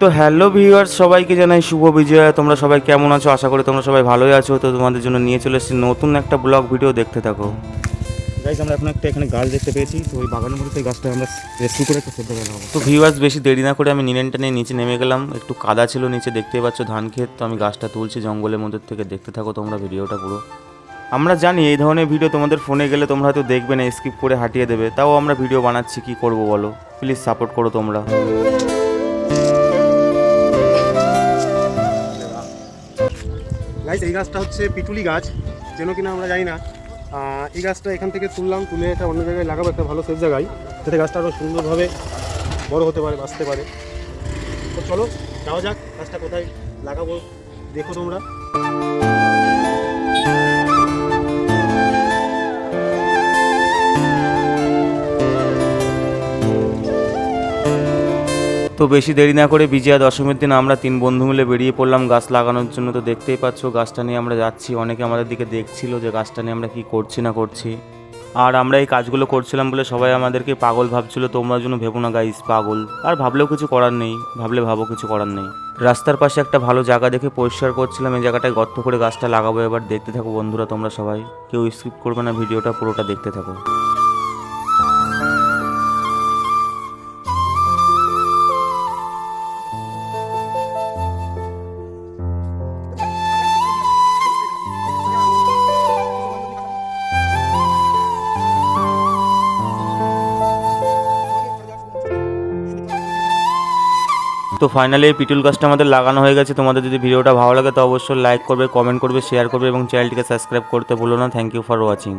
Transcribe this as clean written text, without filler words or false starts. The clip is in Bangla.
তো হ্যালো ভিউয়ার্স, সবাইকে জানাই শুভ বিজয়া। তোমরা সবাই কেমন আছো? আশা করি তোমরা সবাই ভালোই আছো। তো তোমাদের জন্য নিয়ে চলে এসেছি নতুন একটা ব্লগ ভিডিও, দেখতে থাকো। গাইস, আমরা এখন একটা এখানে গাছ দেখতে পেয়েছি। তো ওই বাগানের মধ্যে এই গাছটা আমরা রেস্কিউ করে একটা সেদ্ধ করা হবে। তো ভিউয়ার্স, বেশি দেরি না করে আমি নিরেনটা নিয়ে নিচে নেমে গেলাম। একটু কাদা ছিল নিচে, দেখতেই পাচ্ছ ধান ক্ষেত। তো আমি গাছটা তুলছি জঙ্গলের মধ্যে থেকে, দেখতে থাকো তোমরা ভিডিওটা পুরো। আমরা জানি এই ধরনের ভিডিও তোমাদের ফোনে গেলে তোমরা হয়তো দেখবে না, স্কিপ করে হাঁটিয়ে দেবে। তাও আমরা ভিডিও বানাচ্ছি, কি করব বলো। প্লিজ সাপোর্ট করো তোমরা। গাইস, এই গাছটা হচ্ছে পিটুলি গাছ, যেন কিনা আমরা জানি না। এই গাছটা এখান থেকে তুলে এটা অন্য জায়গায় লাগাবো, একটা ভালো সেফ জায়গায়, যাতে গাছটা আরও সুন্দরভাবে বড় হতে পারে, বাঁচতে পারে। তো চলো যাওয়া যাক, গাছটা কোথায় লাগাবো দেখো তোমরা। তো বেশি দেরি না করে বিজয়া দশমীর দিন আমরা 3 বন্ধু মিলে বেরিয়ে পড়লাম গাছ লাগানোর জন্য। তো দেখতেই পাচ্ছ গাছটা নিয়ে আমরা যাচ্ছি। অনেকে আমাদের দিকে দেখছিল যে গাছটা নিয়ে আমরা কি করছি না করছি। আর আমরা এই কাজগুলো করছিলাম বলে সবাই আমাদেরকে পাগল ভাবছিল। তোমরা জন্য ভেবো না গাইস, পাগল আর ভাবলেও কিছু করার নেই, ভাবলে ভাবো কিছু করার নেই। রাস্তার পাশে একটা ভালো জায়গা দেখে পরিষ্কার করছিলাম, এই জায়গাটায় গর্ত করে গাছটা লাগাবো। এবার দেখতে থাকো বন্ধুরা তোমরা সবাই, কেউ স্কিপ করবে না, ভিডিওটা পুরোটা দেখতে থাকো। তো ফাইনালি এই পিটুল গাছটা আমাদের লাগানো হয়ে গেছে। তোমাদের যদি ভিডিওটা ভালো লাগে তো অবশ্যই লাইক করবে, কমেন্ট করবে, শেয়ার করবে এবং চ্যানেলটিকে সাবস্ক্রাইব করতে ভুলো না। Thank you for watching.